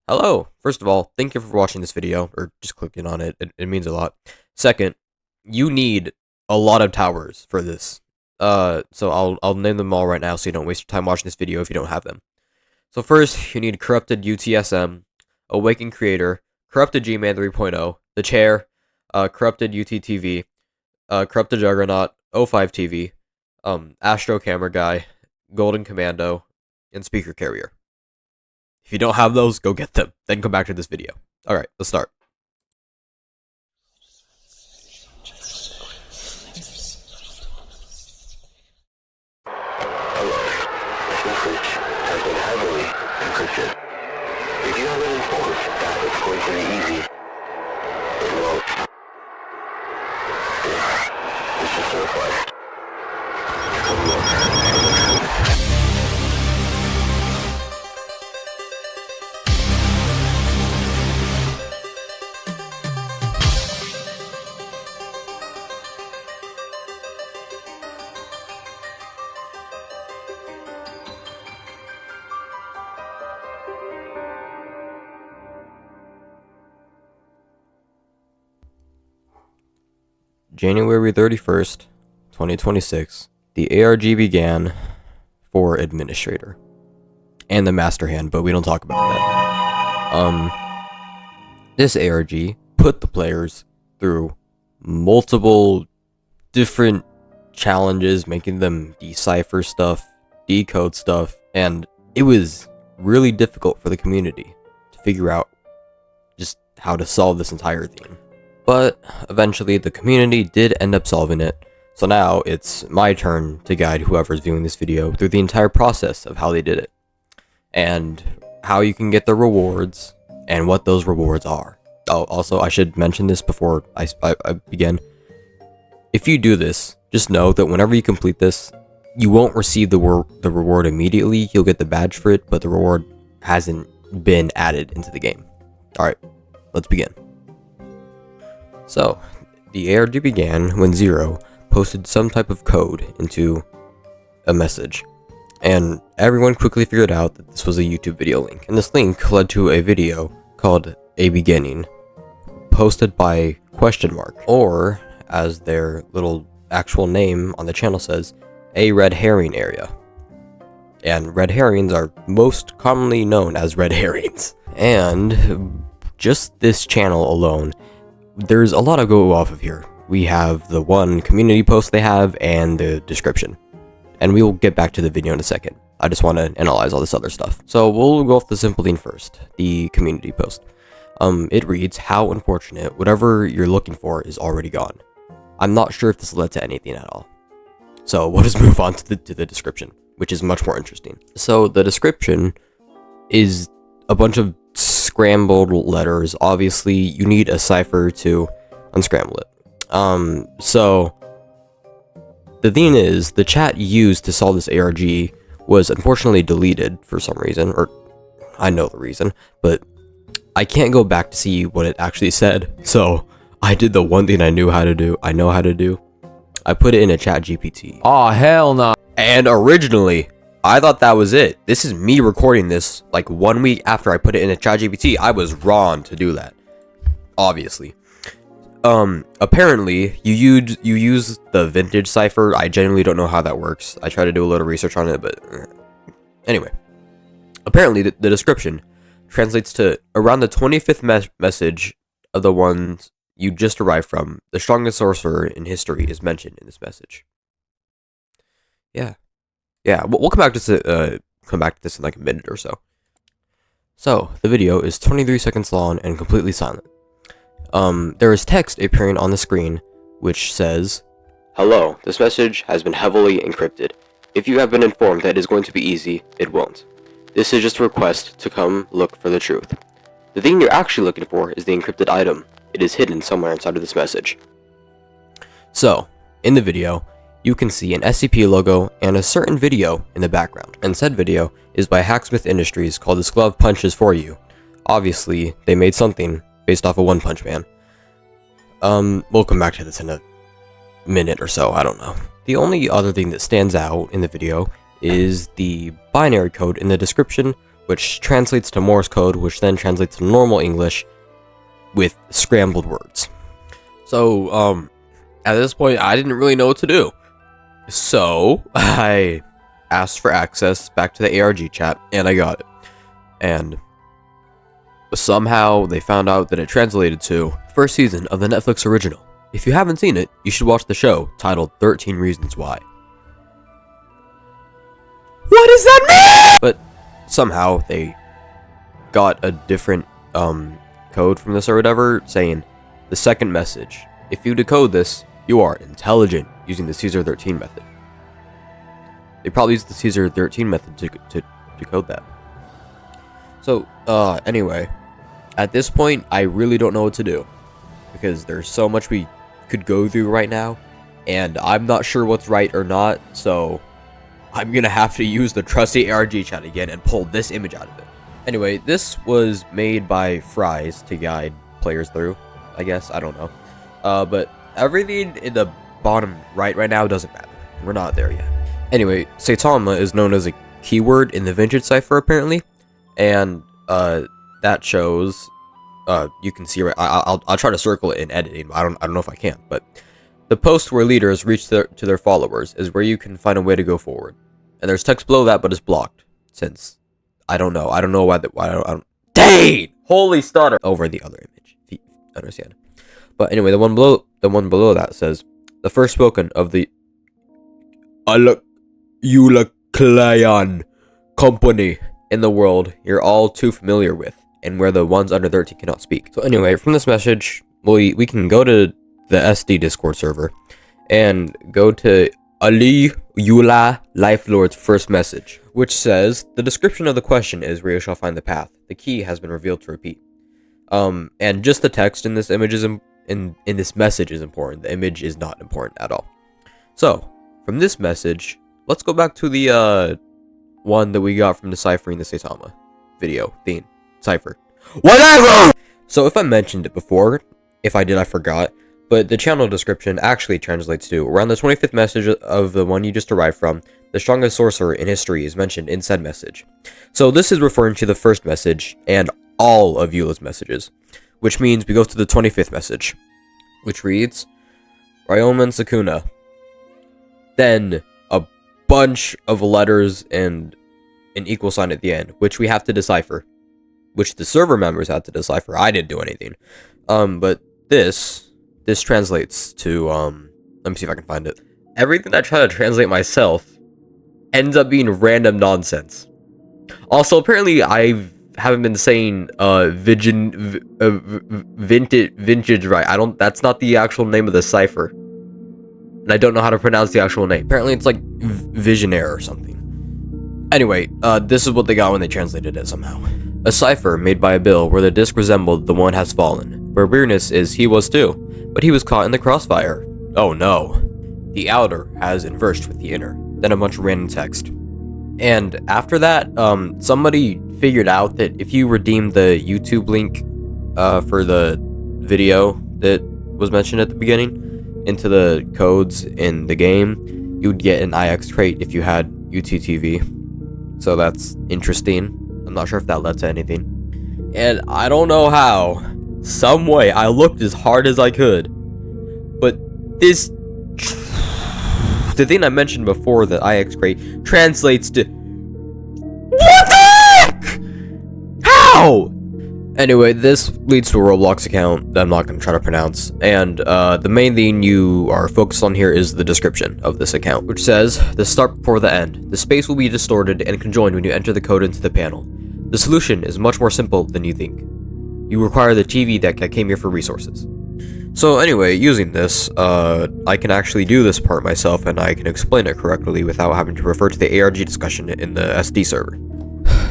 Hello! First of all, thank you for watching this video, or just clicking on it. It means a lot. Second, you need a lot of towers for this. So I'll name them all right now so you don't waste your time watching this video if you don't have them. So first, you need Corrupted UTSM, Awakened Creator, Corrupted G-Man 3.0, The Chair, Corrupted UTTV, Corrupted Juggernaut, O5 TV, Astro Camera Guy, Golden Commando, and Speaker Carrier. If you don't have those, go get them. Then come back to this video. Alright, let's start. Hello. This message has been heavily encrypted. If you have been informed that it's going to be easy, it won't. It's just a request. Come look. January 31st, 2026, the ARG began for Administrator. And the Master Hand, but we don't talk about that. This ARG put the players through multiple different challenges, making them decipher stuff, decode stuff, and it was really difficult for the community to figure out just how to solve this entire theme. But eventually the community did end up solving it, so now it's my turn to guide whoever's viewing this video through the entire process of how they did it, and how you can get the rewards, and what those rewards are. Oh, also, I should mention this before I begin. If you do this, just know that whenever you complete this, you won't receive the reward immediately. You'll get the badge for it, but the reward hasn't been added into the game. Alright, let's begin. So, the ARG began when Zero posted some type of code into a message, and everyone quickly figured out that this was a YouTube video link, and this link led to a video called A Beginning, posted by question mark, or as their little actual name on the channel says, a red herring area. And red herrings are most commonly known as red herrings. And just this channel alone, there's a lot to go off of here. We have the one community post they have and the description. And we will get back to the video in a second. I just want to analyze all this other stuff. So we'll go off the simple thing first, the community post. It reads, how unfortunate, whatever you're looking for is already gone. I'm not sure if this led to anything at all. So we'll just move on to the description, which is much more interesting. So the description is a bunch of scrambled letters. Obviously, you need a cipher to unscramble it. So the thing is, the chat used to solve this ARG was unfortunately deleted for some reason, or I know the reason, but I can't go back to see what it actually said. So I did the one thing I know how to do. I put it in a chat GPT. Aw, hell no. And originally, I thought that was it. This is me recording this like 1 week after I put it in a chat GPT. I was wrong to do that. Obviously. Apparently, you use the vintage cipher. I genuinely don't know how that works. I tried to do a little research on it, but anyway. Apparently, the description translates to around the 25th message of the ones you just arrived from. The strongest sorcerer in history is mentioned in this message. Yeah, we'll come back to this in like a minute or so. So, the video is 23 seconds long and completely silent. There is text appearing on the screen, which says, hello, this message has been heavily encrypted. If you have been informed that it is going to be easy, it won't. This is just a request to come look for the truth. The thing you're actually looking for is the encrypted item. It is hidden somewhere inside of this message. So, in the video, you can see an SCP logo and a certain video in the background. And said video is by Hacksmith Industries called This Glove Punches For You. Obviously, they made something based off of One Punch Man. We'll come back to this in a minute or so, I don't know. The only other thing that stands out in the video is the binary code in the description which translates to Morse code, which then translates to normal English with scrambled words. So, at this point, I didn't really know what to do. So, I asked for access back to the ARG chat, and I got it. And somehow, they found out that it translated to first season of the Netflix original. If you haven't seen it, you should watch the show, titled 13 Reasons Why. What does that mean? But somehow, they got a different, code from this or whatever, saying, the second message. If you decode this, you are intelligent, using the Caesar 13 method. They probably used the Caesar 13 method to decode that. So, anyway, at this point, I really don't know what to do, because there's so much we could go through right now, and I'm not sure what's right or not, so I'm gonna have to use the trusty ARG chat again and pull this image out of it. Anyway, this was made by Fries to guide players through, I guess, I don't know. But everything in the bottom right now doesn't matter. We're not there yet. Anyway, Saitama is known as a keyword in the vintage cipher, apparently. And, that shows, you can see, right, I'll try to circle it in editing, but I don't know if I can, but the post where leaders reach to their followers is where you can find a way to go forward. And there's text below that, but it's blocked, since, I don't know why I don't, dang! Holy stutter! Over the other image, if you understand. But anyway, the one below that says, the first spoken of the Eulaclean company in the world you're all too familiar with, and where the ones under 13 cannot speak. So anyway, from this message, we can go to the SD Discord server, and go to Ali Eula Lifelord's first message, which says, the description of the question is where you shall find the path. The key has been revealed to repeat. And just the text in this image is in this message is important. The image is not important at all. So, from this message, let's go back to the one that we got from Deciphering the Saitama video theme cipher. Whatever! So if I mentioned it before, if I did, I forgot, but the channel description actually translates to, around the 25th message of the one you just arrived from, the strongest sorcerer in history is mentioned in said message. So this is referring to the first message and all of Eula's messages, which means we go to the 25th message, which reads, Ryomen Sakuna. Then a bunch of letters and an equal sign at the end, which we have to decipher, which the server members had to decipher. I didn't do anything. But this translates to, let me see if I can find it. Everything I try to translate myself ends up being random nonsense. Also, apparently I haven't been saying vintage right. That's not the actual name of the cipher. And I don't know how to pronounce the actual name. Apparently it's like Visionaire or something. Anyway, this is what they got when they translated it somehow. A cipher made by a bill where the disc resembled the one has fallen. Where weirdness is he was too, but he was caught in the crossfire. Oh no. The outer has inversed with the inner. Then a bunch of random text. And after that, somebody figured out that if you redeemed the YouTube link for the video that was mentioned at the beginning into the codes in the game, you'd get an IX trait if you had UTTV. So that's interesting. I'm not sure if that led to anything. And I don't know how. Some way, I looked as hard as I could. But this... the thing I mentioned before, the IX trait, translates to... What the heck?! How?! Anyway, this leads to a Roblox account that I'm not going to try to pronounce, and the main thing you are focused on here is the description of this account, which says, the start before the end. The space will be distorted and conjoined when you enter the code into the panel. The solution is much more simple than you think. You require the TV that came here for resources. So anyway, using this, I can actually do this part myself, and I can explain it correctly without having to refer to the ARG discussion in the SD server.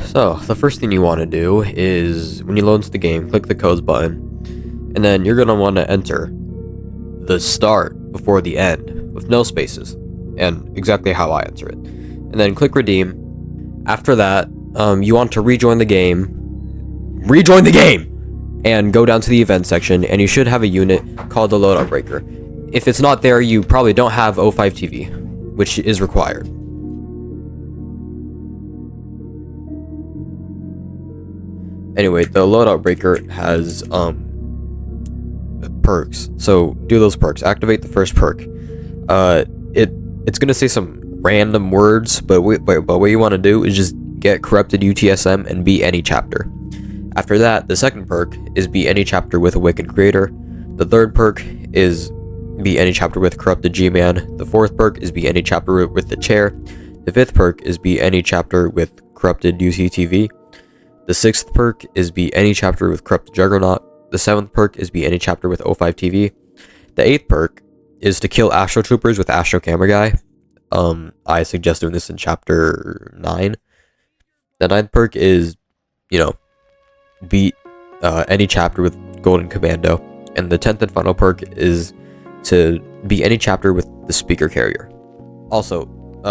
So, the first thing you want to do is, when you load into the game, click the codes button, and then you're going to want to enter the start before the end, with no spaces, and exactly how I enter it. And then click redeem. After that, you want to rejoin the game, and go down to the event section, and you should have a unit called the loadout breaker. If it's not there, you probably don't have O5 TV, which is required. Anyway, the loadout breaker has perks. So do those perks. Activate the first perk. It's gonna say some random words, but what you want to do is just get corrupted UTSM and be any chapter. After that, the second perk is be any chapter with a wicked creator. The third perk is be any chapter with corrupted G-Man. The fourth perk is be any chapter with the chair. The fifth perk is be any chapter with corrupted UCTV. The sixth perk is be any chapter with corrupted Juggernaut. The seventh perk is be any chapter with O5 TV. The eighth perk is to kill Astro Troopers with Astro Camera Guy. I suggest doing this in chapter 9. The ninth perk is, beat any chapter with Golden Commando. And the 10th and final perk is to be any chapter with the Speaker Carrier. Also,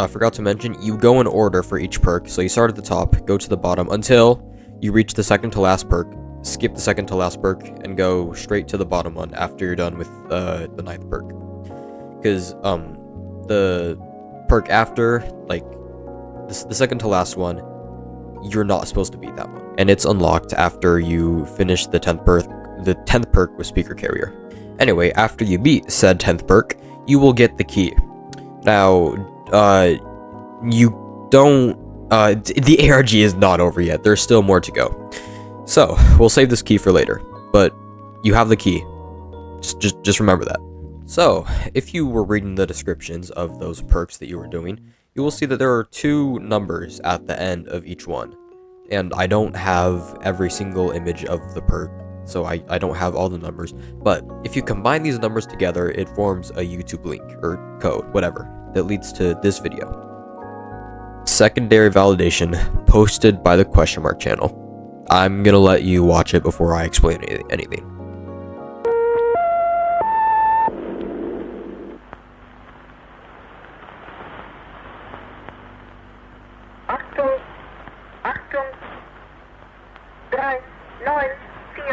forgot to mention, you go in order for each perk. So you start at the top, go to the bottom until you reach the second to last perk. Skip the second to last perk and go straight to the bottom one after you're done with the 9th perk. Because the perk after, like the second to last one, you're not supposed to beat that one, and it's unlocked after you finish the 10th perk with Speaker Carrier. Anyway, after you beat said 10th perk, you will get the key. Now, you don't. The ARG is not over yet. There's still more to go. So we'll save this key for later. But you have the key. Just remember that. So, if you were reading the descriptions of those perks that you were doing, you will see that there are 2 numbers at the end of each one. And I don't have every single image of the perk, so I don't have all the numbers. But if you combine these numbers together, it forms a YouTube link, or code, whatever, that leads to this video. Secondary validation posted by the question mark channel. I'm gonna let you watch it before I explain anything. Achtung, Achtung, 3, 9, 4, 8,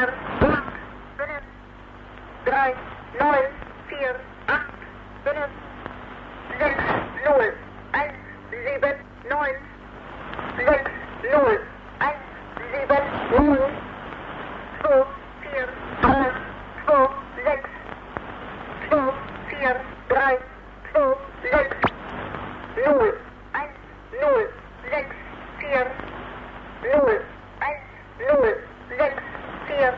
5, 3, 9, 4, 8, 5, 6, 0, 1, 7, 9, 6, 0, 1, 7, 9, 2, 4, 3, 2, 6, 2, 4, 3, 2, 6, 0, 1, 0, 6, 4, 0, 1, 0, 6, 4, 9, 7, 8, 6, 7,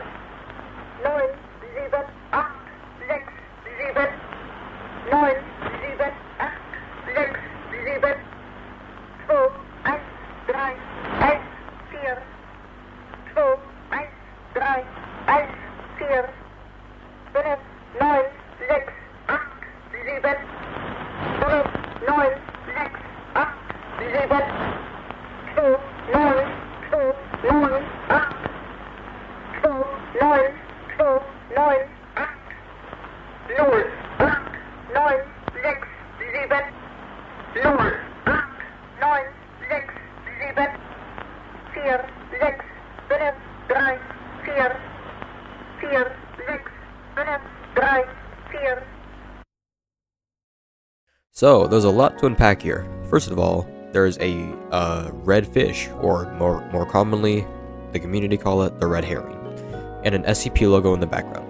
9, 7, 8, 6, 7, 2, 1, 3, 1, 4, 2, 1, 3, 1, 4, 5, 9, 6, 8, 7, 5, 9, 6, 8, 7, 2, 9, 2, 9, 8, 2, 9, 2, 9, 8, 0, 8, 9, 6, 7, 0, 8, 9, 6, 7, 4, 6, 5, 3, 4, 4, 6, 5, 3, 4. So, there's a lot to unpack here. First of all, there's a red fish, or more commonly, the community call it the red herring, and an SCP logo in the background.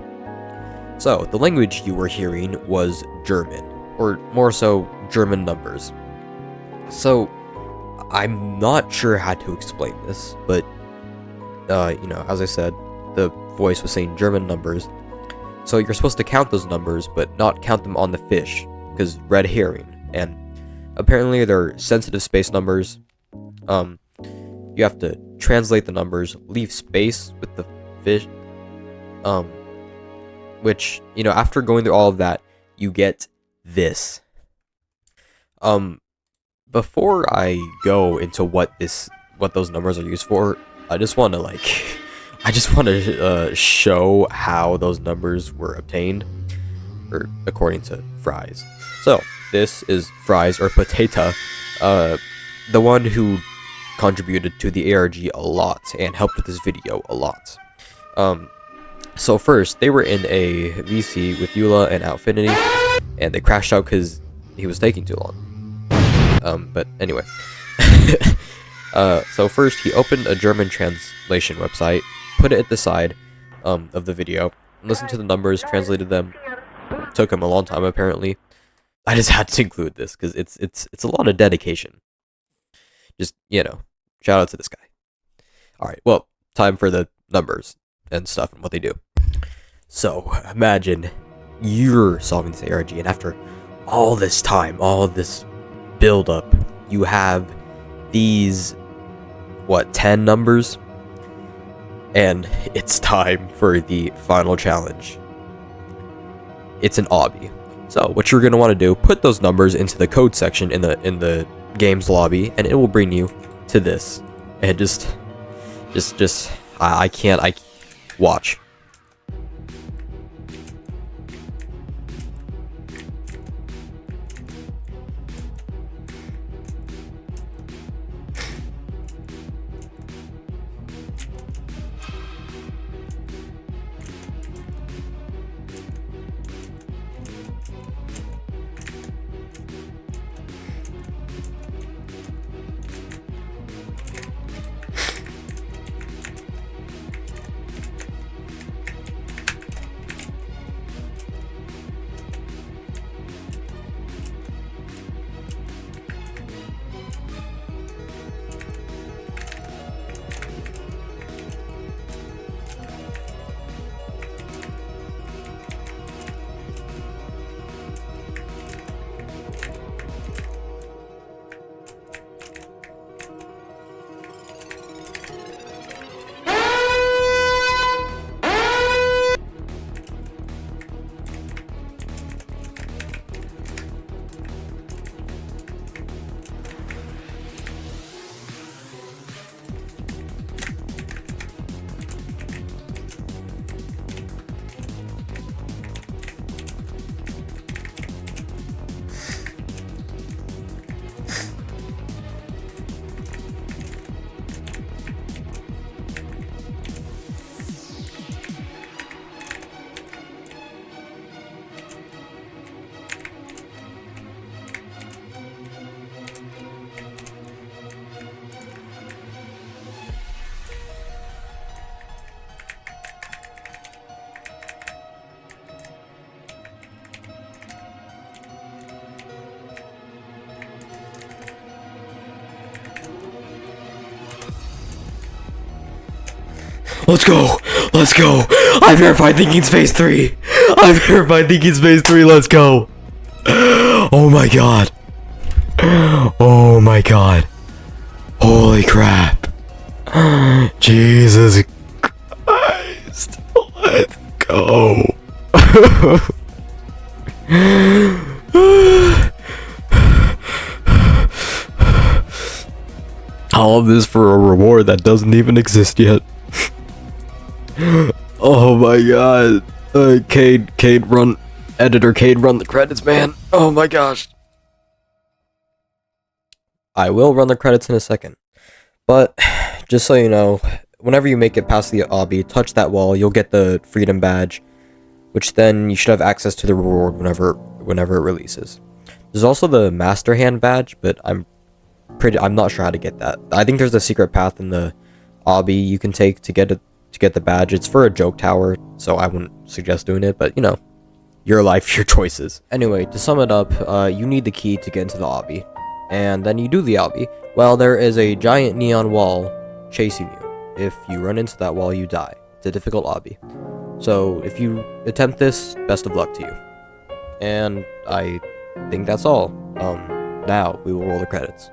So, the language you were hearing was German, or more so, German numbers. So, I'm not sure how to explain this, but, as I said, the voice was saying German numbers. So you're supposed to count those numbers, but not count them on the fish, because red herring, and apparently they're sensitive space numbers. You have to translate the numbers, leave space with the fish, which, after going through all of that, you get this. Before I go into what those numbers are used for, I just want to show how those numbers were obtained, or according to Fries. So this is Fries, or Potato, the one who contributed to the ARG a lot and helped with this video a lot. So first, they were in a VC with Eula and Outfinity, and they crashed out because he was taking too long. But anyway. So first he opened a German translation website, put it at the side of the video, listened to the numbers, translated them. Took him a long time apparently. I just had to include this because it's a lot of dedication. Just, you know, shout out to this guy. Alright, well, time for the numbers and stuff and what they do. So, imagine you're solving this ARG, and after all this time, all this build up, you have these, 10 numbers? And it's time for the final challenge. It's an obby. So, what you're going to want to do, put those numbers into the code section in the game's lobby, and it will bring you to this. And I can't watch. Let's go! Let's go! I've verified Thinking's phase 3! I've verified Thinking's phase 3, let's go! Oh my god! Oh my god! Holy crap! Jesus Christ! Let's go! All of this for a reward that doesn't even exist yet. Oh my god. Cade, run. Editor, Cade, run the credits, man. Oh my gosh. I will run the credits in a second. But, just so you know, whenever you make it past the obby, touch that wall, you'll get the freedom badge, which then you should have access to the reward whenever it releases. There's also the master hand badge, but I'm not sure how to get that. I think there's a secret path in the obby you can take to get the badge. It's for a joke tower, so I wouldn't suggest doing it, but you know, your life, your choices. Anyway, to sum it up, you need the key to get into the obby, and then you do the obby. Well, there is a giant neon wall chasing you. If you run into that wall, you die. It's a difficult obby. So if you attempt this, best of luck to you. And I think that's all. Now we will roll the credits.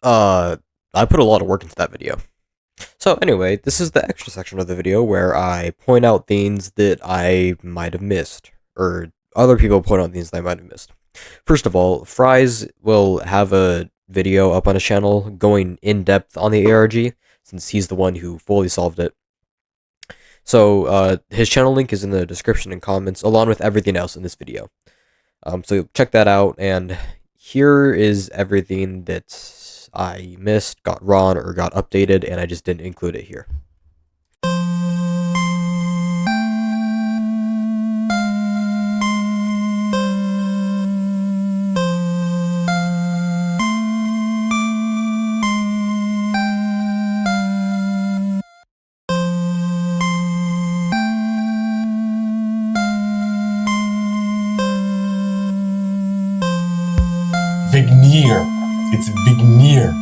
I put a lot of work into that video. So anyway, this is the extra section of the video where I point out things that I might have missed, or other people point out things that I might have missed. First of all, Fries will have a video up on his channel going in depth on the ARG, since he's the one who fully solved it. So his channel link is in the description and comments, along with everything else in this video. So check that out, and here is everything that I missed, got wrong, or got updated, and I just didn't include it here. Vigneer. It's Vigneer.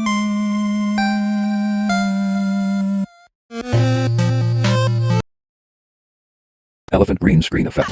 Elephant green screen effect.